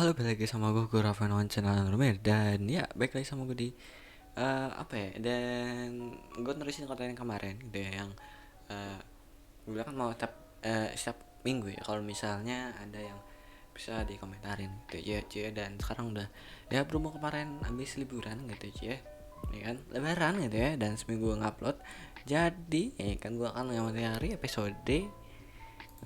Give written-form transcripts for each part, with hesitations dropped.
Halo, balik lagi sama gue Rafael Wan channel Romer. Dan ya, baik lagi sama gue di apa ya, dan gue nerusin konten yang kemarin gitu ya, yang uh, gue bilang kan mau setiap minggu ya, kalau misalnya ada yang bisa dikomentarin gitu ya cuy. Dan sekarang udah ya, berhubung kemarin habis liburan gitu cuy ya kan, lebaran gitu ya, dan seminggu ngupload. Jadi ya kan, gue akan hari episode 4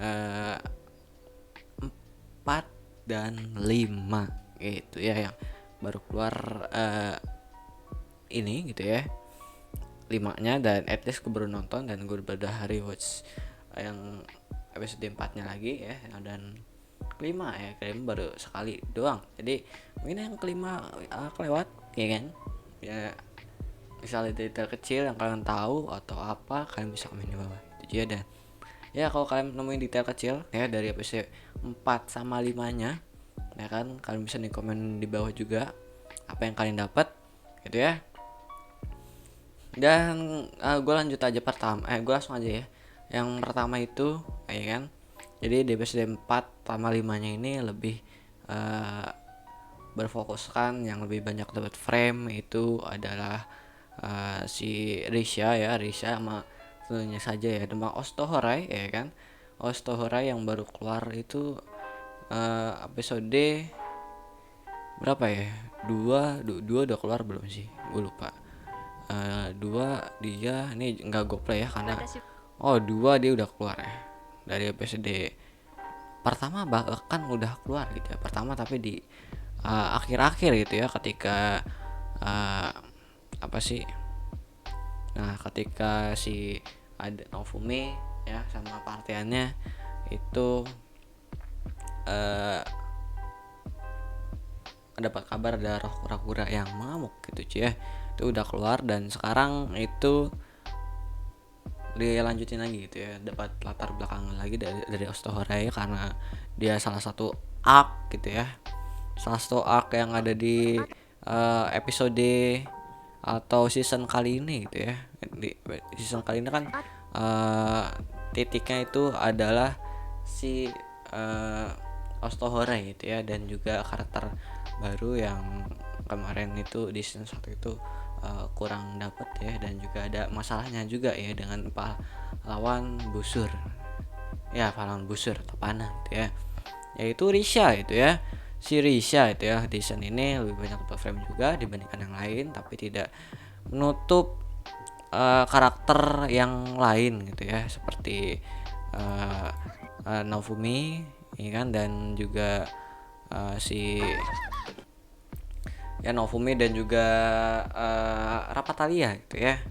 dan 5 gitu ya, yang baru keluar ini gitu ya, 5-nya. Dan at least gue baru nonton dan gue udah hari watch yang episode 4-nya lagi ya. Dan kelima ya, kelima baru sekali doang, jadi mungkin yang kelima kelewat ya kan ya. Misalnya detail kecil yang kalian tahu atau apa, kalian bisa komen di bawah itu aja. Dan ya, kalau kalian nemuin detail kecil ya dari episode 4 sama 5 nya ya kan, kalian bisa nih komen di bawah juga apa yang kalian dapat gitu ya. Dan gue lanjut aja gue langsung aja ya. Yang pertama itu ya kan, jadi di episode 4 sama 5 nya ini lebih uh, berfokuskan, yang lebih banyak dapat frame itu adalah si Risha sama tentunya saja ya Demang Ostohorai ya kan. Ostohorai yang baru keluar itu episode berapa ya, dua udah keluar belum sih, gue lupa. Dua dia ini nggak gue play ya, karena dua dia udah keluar ya dari episode pertama, bahkan udah keluar gitu ya pertama, tapi di akhir-akhir gitu ya, ketika apa sih, nah ketika si ada Novumi ya sama partiannya itu dapat kabar ada roh kura-kura yang mengamuk gitu cuy ya, itu udah keluar. Dan sekarang itu dilanjutin lagi gitu ya, dapat latar belakang lagi dari Ostohorai, karena dia salah satu arc gitu ya, salah satu arc yang ada di episode atau season kali ini gitu ya. Di season kali ini kan titiknya itu adalah si Ostohorai gitu ya, dan juga karakter baru yang kemarin itu di season 1 itu kurang dapat ya. Dan juga ada masalahnya juga ya dengan pahlawan busur ya, pahlawan busur atau panah gitu ya, yaitu Risha itu ya. Si Risha itu ya di season ini lebih banyak dapat frame juga dibandingkan yang lain, tapi tidak menutup karakter yang lain gitu ya, seperti Naofumi ya kan, dan juga si ya Naofumi dan juga Rapatalia gitu ya,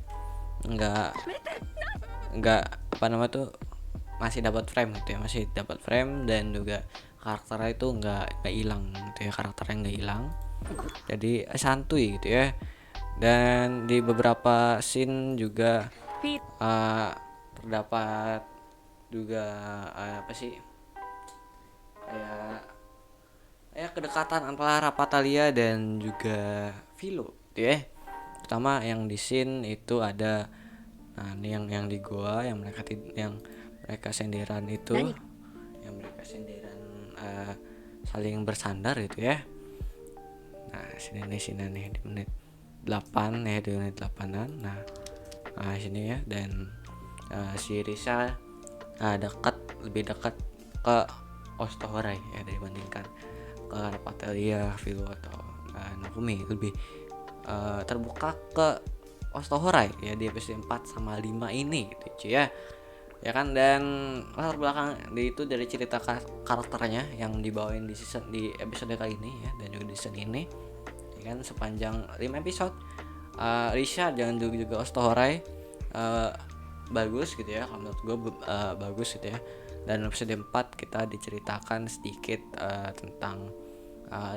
nggak apa namanya tuh, masih dapat frame gitu ya, masih dapat frame. Dan juga karakternya itu nggak hilang gitu ya, karakternya nggak hilang, jadi santuy gitu ya. Dan di beberapa scene juga terdapat juga apa sih, kayak kedekatan antara Rapatalia dan juga Philo gitu ya. Pertama yang di scene itu ada, nah ini yang di goa, yang mereka senderan itu, yang mereka senderan saling bersandar gitu ya. Nah sini nih di menit 8 ya, di menit 8-an. Nah sini ya. Dan si Risa lebih dekat ke Ostohorai ya dibandingkan ke Rapatalia, Philo atau Nakumi. Lebih terbuka ke Ostohorai ya di episode 4 sama 5 ini gitu cuy ya kan. Dan latar belakang itu dari cerita karakternya yang dibawain di episode kali ini ya, dan juga di season ini ya kan, sepanjang 5 episode. Risha dan juga Ostohorai bagus gitu ya, kalau menurut gue bagus gitu ya. Dan episode 4 kita diceritakan sedikit tentang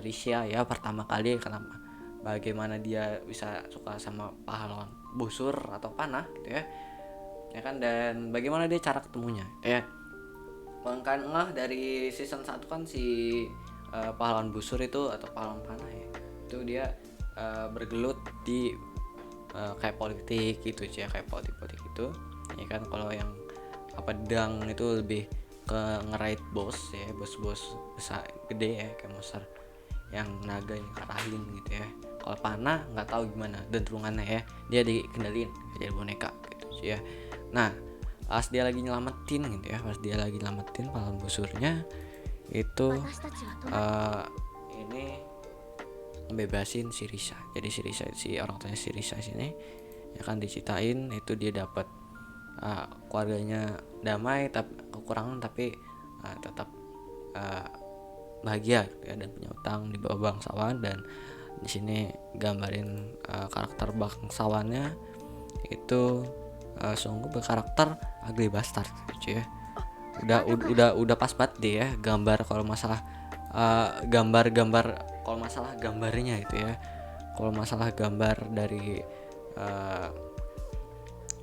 Risha ya, pertama kali kenapa, bagaimana dia bisa suka sama pahlawan busur atau panah gitu ya kan. Dan bagaimana dia cara ketemunya ya, kan dari season 1 kan si pahlawan busur itu atau pahlawan panah ya, itu dia bergelut di kayak politik gitu ya, kayak politik itu ya kan. Kalau yang pedang itu lebih ke ngerait bos ya, bos besar gede ya, kayak monster yang naga yang kalahin gitu ya. Kalau panah nggak tahu gimana dentrungannya ya, dia dikendalin jadi boneka gitu ya. Nah pas dia lagi nyelamatin gitu ya, pas dia lagi nyelamatin pahlawan busurnya itu ini ngebebasin si Risa. Jadi si Risa, si orang tuanya si Risa sini ya kan diceritain itu dia dapat keluarganya damai tapi kekurangan, tapi tetap bahagia gitu ya, dan punya utang di bawah bangsawan. Dan di sini gambarin karakter bangsawannya itu sungguh berkarakter ugly bastard gitu ya. Udah pas banget deh ya gambar kalau masalah gambar kalau masalah gambarnya itu ya. Kalau masalah gambar dari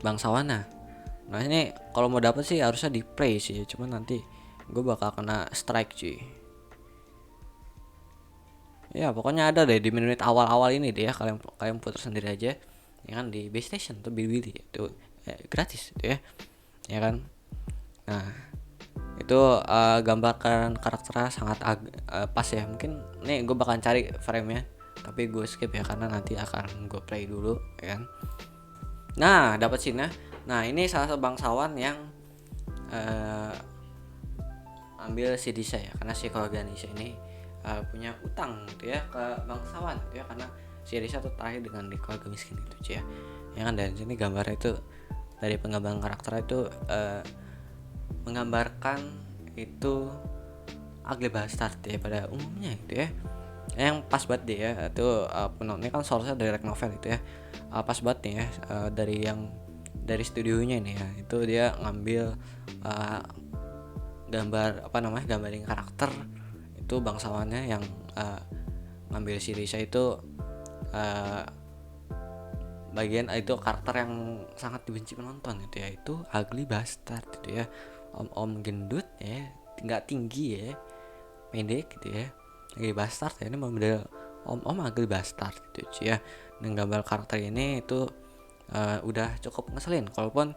bangsawan, nah ini kalau mau dapet sih harusnya di play sih, cuman nanti gue bakal kena strike cuy. Ya pokoknya ada deh di menit awal-awal ini deh ya, kalian putar sendiri aja ya kan di base station tuh Bilibili itu gratis gitu ya kan. Nah itu gambarkan karakternya sangat pas ya. Mungkin nih gue bakal cari frame nya tapi gue skip ya karena nanti akan gue play dulu ya kan. Nah dapat scene. Nah ini salah satu bangsawan yang ambil si Disa ya, karena si keluarga Disa ini punya utang gitu ya ke bangsawan gitu ya, karena si Disa tuh terakhir dengan di keluarga miskin gitu ya kan. Dan sini gambarnya itu dari penggambaran karakter itu menggambarkan itu ugly bastard ya pada umumnya gitu ya, yang pas banget deh ya. Itu penontonnya kan source direct novel gitu ya, pas banget nih ya dari studionya ini ya, itu dia ngambil gambarin karakter itu bangsawannya yang ngambil si Risa itu bagian itu karakter yang sangat dibenci penonton gitu ya, itu ugly bastard gitu ya, om gendut ya, nggak tinggi ya, pendek gitu ya, ugly bastard ya, ini model om ugly bastard gitu ya. Dan gambar karakter ini itu udah cukup ngeselin, walaupun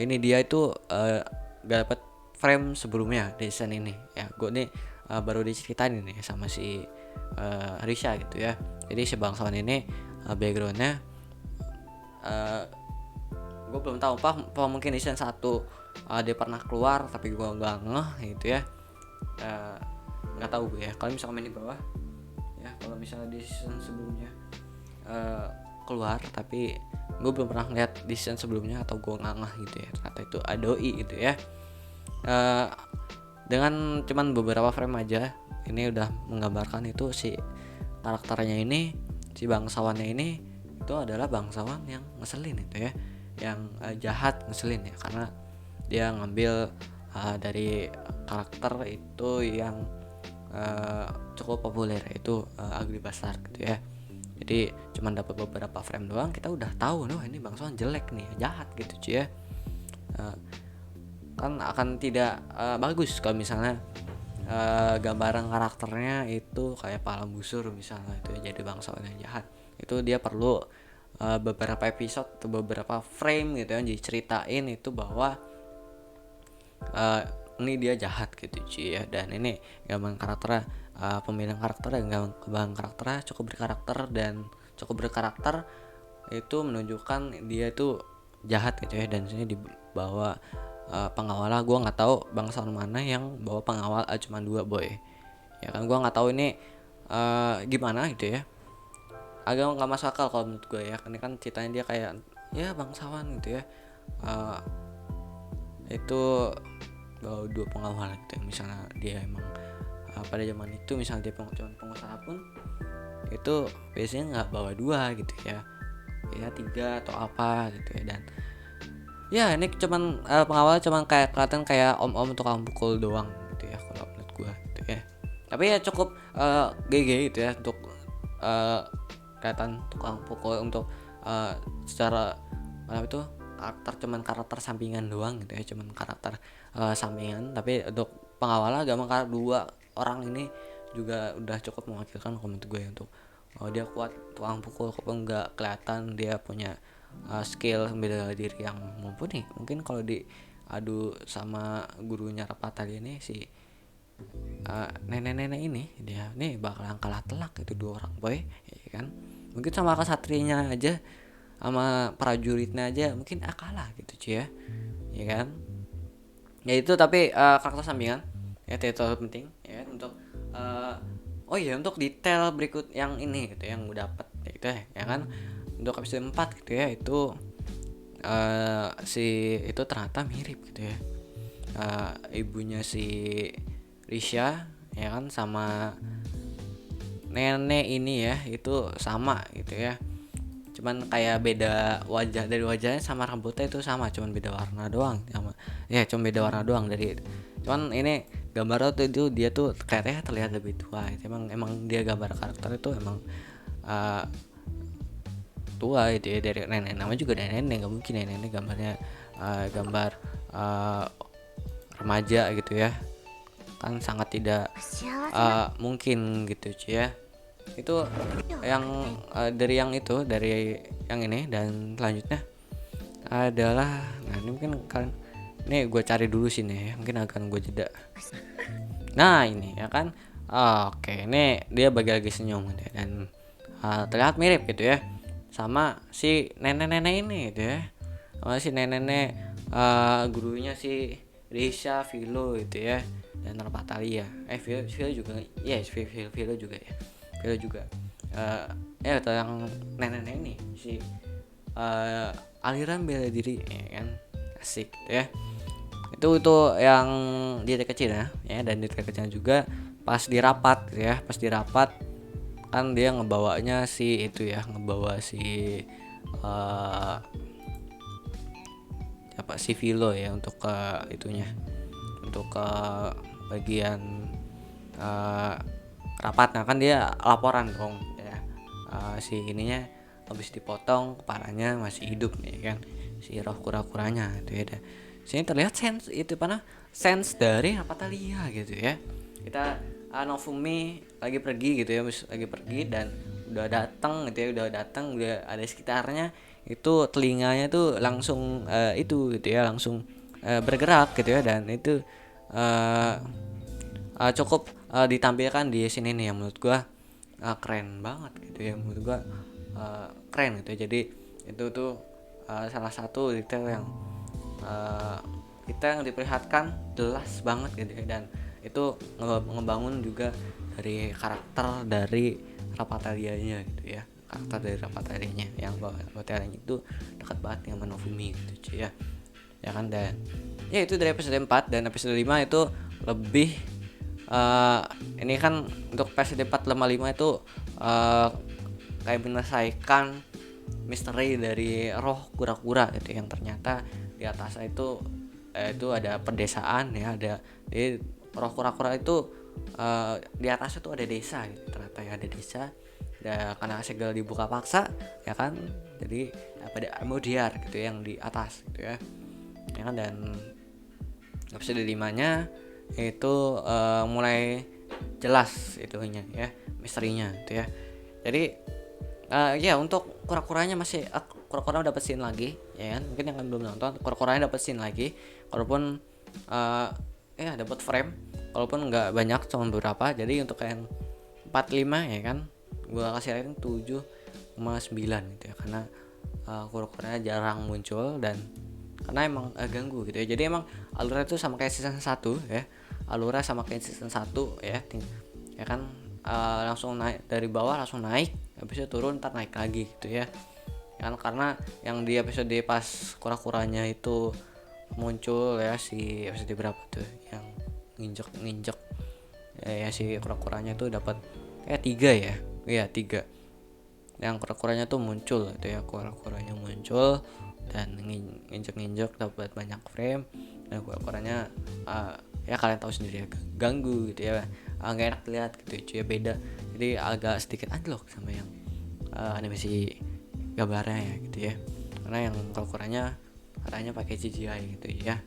ini dia itu gak dapat frame sebelumnya desain ini ya. Gue nih baru diceritain ini sama si Risha gitu ya. Jadi si bangsawan ini backgroundnya gue belum tahu apa mungkin desain 1 dia pernah keluar tapi gue nggak ngeh gitu ya. Nggak tahu gue ya, kalau misalnya main di bawah ya, kalau misalnya di season sebelumnya keluar tapi gue belum pernah lihat di season sebelumnya atau gue ngangah gitu ya, ternyata itu Adoi gitu ya. Dengan cuman beberapa frame aja ini udah menggambarkan itu si karakternya ini, si bangsawannya ini itu adalah bangsawan yang ngeselin itu ya, yang jahat ngeselin ya, karena dia ngambil dari karakter itu yang cukup populer yaitu ugly bastard gitu ya. Jadi cuman dapat beberapa frame doang kita udah tahu nih ini bangsawan jelek nih, jahat gitu cuy ya. Kan akan tidak bagus kalau misalnya gambaran karakternya itu kayak pahlawan busur misalnya itu ya, jadi bangsawan yang jahat. Itu dia perlu beberapa episode atau beberapa frame gitu ya diceritain itu bahwa ini dia jahat gitu cuy ya. Dan ini gambaran karakternya, pemilihan karakter dan gambaran karakternya cukup berkarakter itu menunjukkan dia itu jahat gitu ya. Dan sini dibawa pengawal, gue nggak tahu bangsawan mana yang bawa pengawal cuma 2 boy ya kan. Gue nggak tahu ini gimana gitu ya, agak nggak masuk akal kalau menurut gue ya. Ini kan ceritanya dia kayak ya bangsawan gitu ya, itu bawa 2 pengawal gitu ya. Misalnya dia emang pada zaman itu misalnya dia pengusaha pun itu biasanya nggak bawa 2 gitu ya 3 atau apa gitu ya. Dan ya ini cuman pengawal cuman kayak kelihatan kayak om-om tukang pukul doang gitu ya kalau menurut gua gitu ya. Tapi ya cukup GG gitu ya untuk kelihatan tukang pukul untuk secara itu cuman karakter sampingan doang gitu ya, cuman karakter sampingan. Tapi untuk pengawal agak karakter 2 orang ini juga udah cukup mewakilkan menurut gue untuk dia kuat tukang pukul, kok nggak kelihatan dia punya skill bela diri yang mumpuni. Mungkin kalau diadu sama gurunya Rapat tadi ini si nenek-nenek ini dia nih bakalan kalah telak itu dua orang boy, ya kan. Mungkin sama kesatrianya aja sama prajuritnya aja mungkin kalah gitu cuy ya kan. Ya itu tapi karakter sampingan ya tidak terlalu penting ya kan, untuk eh, oh iya untuk detail berikut yang ini gitu yang gue dapat gitu ya kan. Untuk episode 4 gitu ya, itu si itu ternyata mirip gitu ya. Ibunya si Risha ya kan sama nenek ini ya itu sama gitu ya, cuman kayak beda wajah, dari wajahnya sama rambutnya itu sama, cuman beda warna doang sama ya, cuma beda warna doang dari, cuman ini gambar tuh itu dia tuh kayaknya terlihat lebih tua itu, emang dia gambar karakter itu emang uh, tua itu ya, dari nenek, nama juga nenek, nggak mungkin nenek gambarnya gambar uh, remaja gitu ya, kan sangat tidak mungkin gitu cuy ya. Itu yang dari yang itu, dari yang ini, dan selanjutnya adalah nah ini mungkin kalian, nih gue cari dulu sini ya, mungkin akan gue jeda. Nah ini ya kan, oke ini dia bagi-bagi senyum gitu ya, dan terlihat mirip gitu ya sama si nenek-nenek ini gitu ya, sama si nenek-nenek gurunya si Risha, Philo gitu ya, dan Raphtalia. Philo juga ya, yes, Philo juga ya, Philo juga ya atau yang nenek-nenek ini si aliran bela diri ya kan, asik gitu ya. Itu yang di TK kecil ya, dan di TK kecil juga pas di rapat gitu ya, pas di rapat kan dia ngebawanya si itu ya, ngebawa si apa si Vilo ya untuk ke itunya, untuk ke bagian uh, rapat. Nah kan dia laporan dong ya, si ininya habis dipotong kepalanya masih hidup nih kan, si roh kura-kuranya itu ya. Sini terlihat sense itu mana, sense dari Raphtalia gitu ya. Kita Novumi lagi pergi gitu ya, lagi pergi dan udah datang gitu ya, udah ada sekitarnya, itu telinganya tuh langsung itu gitu ya, langsung bergerak gitu ya, dan itu cukup ditampilkan di sini nih yang menurut gua keren banget gitu ya, menurut gua keren gitu ya. Jadi itu tuh salah satu detail yang kita yang diperlihatkan jelas banget gitu ya, dan itu ngebangun juga dari karakter dari Raphtalia-nya gitu ya, karakter dari Raphtalia-nya yang Raphtalia itu dekat banget dengan Novumi gitu cuy ya kan. Dan ya itu dari episode 4, dan episode 5 itu lebih ini kan untuk episode 455 itu kayak menyelesaikan misteri dari roh kura-kura gitu, yang ternyata di atas itu ada pedesaan ya, ada di roh kura-kura itu di atas itu ada desa gitu, ternyata ya ada desa ya, karena segel dibuka paksa ya kan, jadi pada Amudiar gitu yang di atas gitu ya kan. Dan episode 5 nya itu mulai jelas itunya ya, misterinya gitu ya. Jadi ya untuk kura-kuranya masih kura-kura dapat scene lagi ya kan, mungkin yang belum nonton kura-kuranya dapat scene lagi, walaupun ya dapat frame walaupun nggak banyak, cuma beberapa. Jadi untuk yang 45 ya kan, gua kasih rating 7,9 gitu ya, karena kura-kuranya jarang muncul dan karena emang ganggu gitu ya. Jadi emang alurnya tuh sama kayak season 1 ya, alurnya sama kayak season 1 ya ya kan, langsung naik dari bawah, langsung naik, habis itu turun, ntar naik lagi gitu ya kan. Karena yang di episode pas kura-kuranya itu muncul ya, si episode berapa tuh yang nginjek ya si kura-kuranya tuh dapat kayak 3 ya, iya 3 yang kura-kuranya tuh muncul gitu ya, kura-kuranya muncul dan nginjek dapat banyak frame, dan kura-kuranya ya kalian tahu sendiri ya, ganggu gitu ya, nggak enak dilihat gitu ya, beda, jadi agak sedikit anjlok sama yang animasi gambarnya ya gitu ya, karena yang kura-kuranya katanya pakai CGI gitu ya,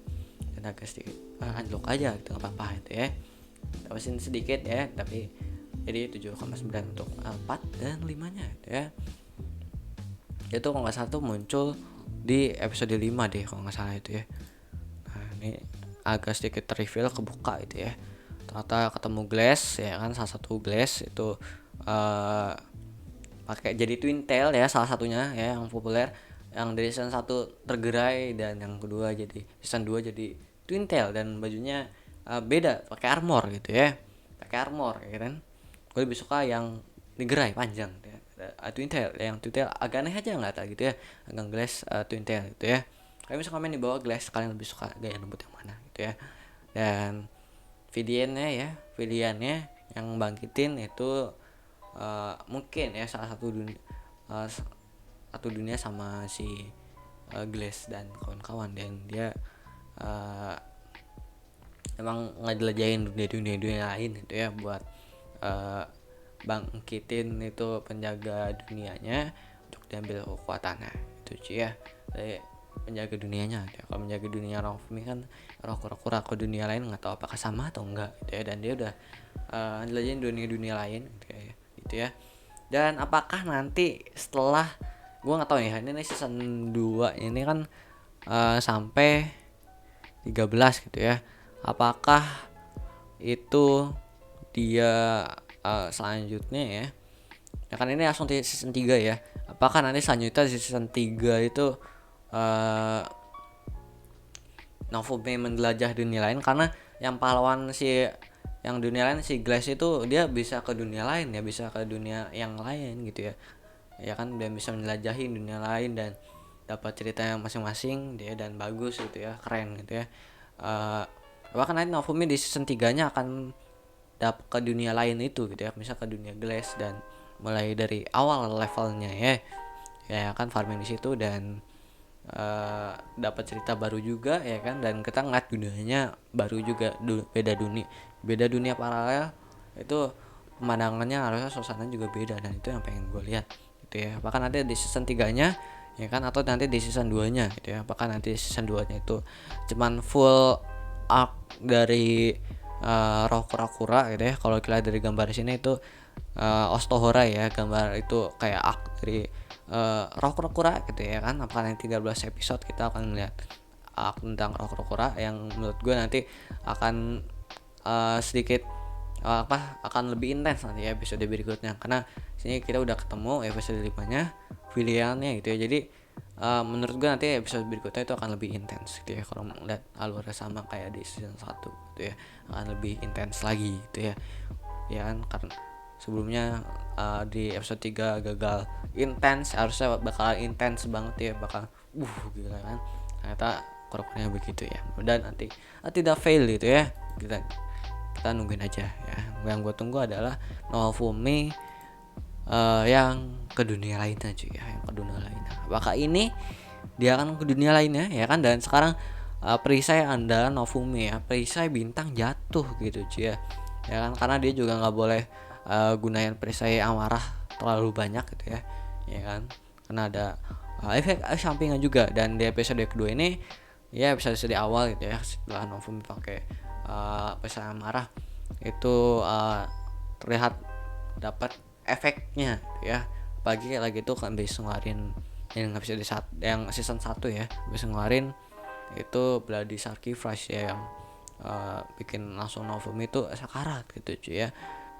dan agak sedikit anjlok aja gitu, nggak apa-apa gitu ya, tawasin sedikit ya, tapi jadi 7,9 untuk 4 dan 5 nya gitu ya. Itu kalau nggak salah tuh muncul di episode 5 deh kalau nggak salah itu ya. Nah ini agak sedikit reveal, kebuka gitu ya, ternyata ketemu Glass ya kan, salah satu Glass itu eh pakai jadi twin tail ya, salah satunya ya yang populer, yang dari season 1 tergerai, dan yang kedua jadi season 2 jadi twin tail, dan bajunya beda, pakai armor gitu ya, pakai armor ya kan. Gue lebih suka yang digerai panjang ya. Twin tail, yang twin tail agak aneh aja nggak tak gitu ya, agak Glass twin tail gitu ya. Kalian bisa komen di bawah Glass kalian lebih suka gaya rambut yang mana gitu ya. Dan Vidiannya yang bangkitin itu mungkin ya salah satu dunia, satu dunia sama si Glass dan kawan-kawan, dan dia uh, emang ngejelajahin dunia lain gitu ya, buat uh, bangkitin itu penjaga dunianya untuk diambil kekuatannya itu sih ya, dari penjaga dunianya ya. Kalau menjaga dunia Rofmi kan roh kura-kura ke dunia lain, nggak tahu apakah sama atau enggak gitu ya, dan dia udah jelajahin dunia lain gitu ya. Dan apakah nanti setelah, gue nggak tahu ya, ini season 2 ini kan sampai 13 gitu ya, apakah itu dia selanjutnya ya kan ini langsung di season 3 ya, apakah nanti selanjutnya di season 3 itu Naofumi menjelajah dunia lain, karena yang pahlawan si yang dunia lain si Glass itu dia bisa ke dunia lain ya, bisa ke dunia yang lain gitu ya kan, dia bisa menjelajahi dunia lain dan dapat ceritanya masing-masing dia, dan bagus gitu ya, keren gitu ya. Bahkan nanti Naofumi di season 3 nya akan dapat ke dunia lain itu gitu ya, misal ke dunia Glass, dan mulai dari awal levelnya ya kan, farming di situ, dan dapat cerita baru juga ya kan, dan kita ngeliat dunianya baru juga, beda dunia paralel itu, pemandangannya harusnya suasananya juga beda, dan itu yang pengen gue lihat gitu ya. Bahkan nanti di season 3 nya ya kan, atau nanti di season 2 nya gitu ya, bahkan nanti season 2 nya itu cuman full arc dari roh kura-kura gitu ya. Kalau kita dari gambar di sini itu Ostohora ya, gambar itu kayak arc dari roh kura-kura gitu ya kan. Apakah nanti 13 episode kita akan melihat arc tentang roh kura-kura, yang menurut gue nanti akan sedikit akan lebih intens nanti ya episode berikutnya, karena sini kita udah ketemu episode 5 nya pilihannya gitu ya. Jadi menurut gue nanti episode berikutnya itu akan lebih intens gitu ya, kalau melihat alurnya sama kayak di season 1 gitu ya, akan lebih intens lagi gitu ya kan, karena sebelumnya di episode 3 gagal intens, harusnya bakal intens banget ya, bakal gila kan, ternyata kurang begitu ya. Dan nanti tidak fail gitu ya, kita nungguin aja ya. Yang gue tunggu adalah Naofumi yang ke dunia lainnya cuy ya, yang ke dunia lainnya. Apakah ini dia akan ke dunia lainnya ya kan. Dan sekarang perisai andalan Naofumi ya, perisai bintang jatuh gitu cuy ya kan, karena dia juga nggak boleh gunain perisai amarah terlalu banyak gitu ya kan, karena ada efek sampingan juga. Dan di episode kedua ini ya, episode di awal gitu ya, setelah Naofumi pakai perisai amarah itu terlihat dapat efeknya ya. Pagi lagi itu kan bisa ngeluarin yang episode yang season 1 ya, bisa ngeluarin itu Bloody Sacrifice ya, yang bikin langsung Naofumi itu sakarat gitu cuy ya.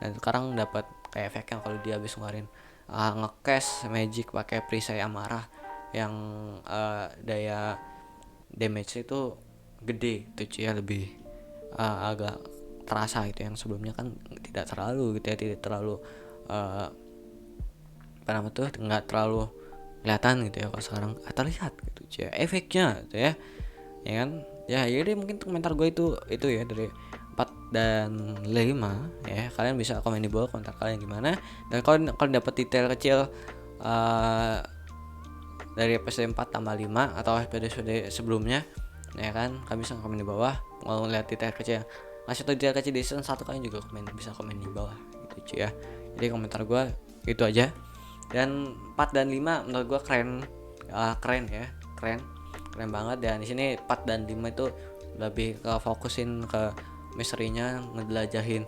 Dan sekarang dapat kayak efeknya kalau dia habis ngeluarin nge-cast magic pakai perisai amarah yang daya damage itu gede tuh cuy ya, lebih agak terasa gitu, yang sebelumnya kan tidak terlalu gitu ya, tidak terlalu nggak terlalu kelihatan gitu ya. Kalau sekarang terlihat gitu cuy efeknya gitu ya kan. Ya jadi mungkin komentar gue itu ya, dari 4 dan 5 ya. Kalian bisa komen di bawah komentar kalian gimana, dan kalau dapat detail kecil dari episode 4 tambah 5 atau episode sebelumnya ya kan, kalian bisa komen di bawah. Mau lihat detail kecil, ngasih tau detail kecil di season 1, kalian juga bisa komen di bawah gitu cuy ya. Jadi komentar gue itu aja. Dan 4 dan 5 menurut gue keren ya, keren banget. Dan di sini 4 dan 5 itu lebih ke fokusin ke misterinya, ngejelajahin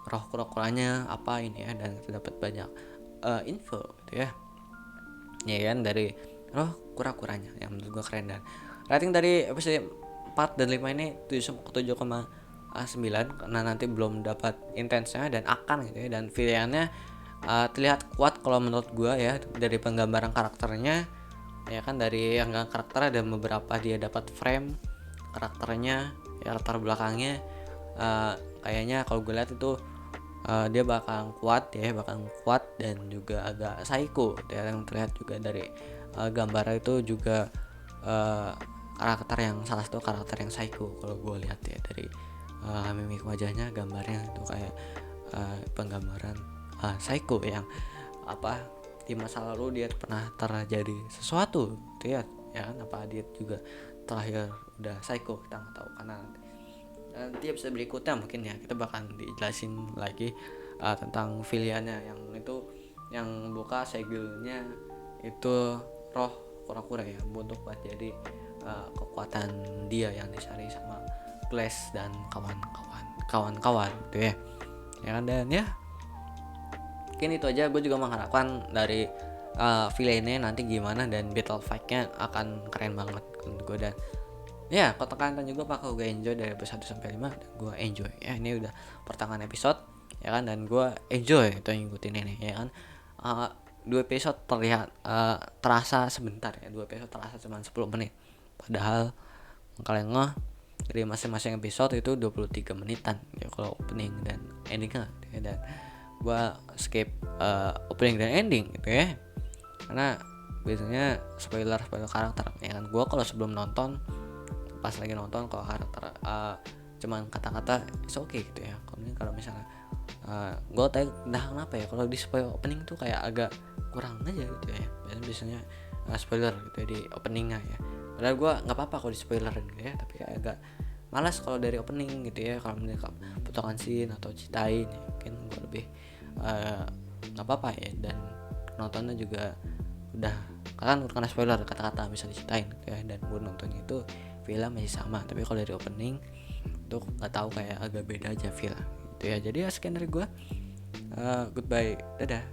roh kura-kuranya apa ini ya, dan kita dapat banyak info gitu ya kan, dari roh kura-kuranya yang menurut gue keren. Dan rating dari episode 4 dan 5 ini 7,7 9 karena nanti belum dapat intensnya dan akan gitu ya, dan pilihannya terlihat kuat kalau menurut gua ya dari penggambaran karakternya ya kan. Dari yang karakter ada beberapa dia dapat frame karakternya ya, latar belakangnya kayaknya kalau gue lihat itu dia bakal kuat dan juga agak psycho ya, yang terlihat juga dari gambar itu juga karakter yang salah satu karakter yang psycho kalau gue lihat ya, dari mimik wajahnya, gambarnya itu kayak penggambaran psycho yang apa di masa lalu dia pernah terjadi sesuatu gitu ya, ya kan, apa dia juga terakhir udah psycho, kita nggak tahu karena nanti episode berikutnya mungkin ya kita bakal dijelasin lagi tentang pilihannya yang itu, yang buka segelnya itu roh kura-kura ya, untuk buat jadi kekuatan dia yang dicari sama Glass dan kawan-kawan gitu ya kan. Dan ya mungkin itu aja, gue juga mengharapkan dari villainnya nanti gimana dan battle fight-nya akan keren banget menurut gue. Dan ya katakan juga bakal gue enjoy dari episode 1 sampai 5, dan gue enjoy ya, ini udah pertengahan episode ya kan, dan gue enjoy itu ngikutin ini ya kan. 2 episode terlihat terasa sebentar ya, 2 episode terasa cuma 10 menit, padahal kalian dari masing-masing episode itu 23 menitan ya kalau opening dan endingnya ya. Dan gue skip opening dan ending gitu ya, karena biasanya spoiler karakter ya kan. Gue kalau sebelum nonton, pas lagi nonton kalau karakter cuman kata-kata it's okay gitu ya. Kalau misalnya gue tanya nah kenapa ya kalau di spoil opening tuh kayak agak kurang aja gitu ya, biasanya spoiler gitu ya di openingnya ya. Padahal gue nggak apa-apa kalau di spoiler gitu ya, tapi kayak agak malas kalau dari opening gitu ya. Kalau misalnya potongan scene atau ceritain ya, mungkin gue lebih nggak apa-apa ya, dan nontonnya juga udah karena spoiler kata-kata bisa diceritain gitu ya, dan gue nontonnya itu film masih sama, tapi kalau dari opening tuh nggak tahu kayak agak beda aja feel gitu ya. Jadi ya sekian dari gue, goodbye, dadah.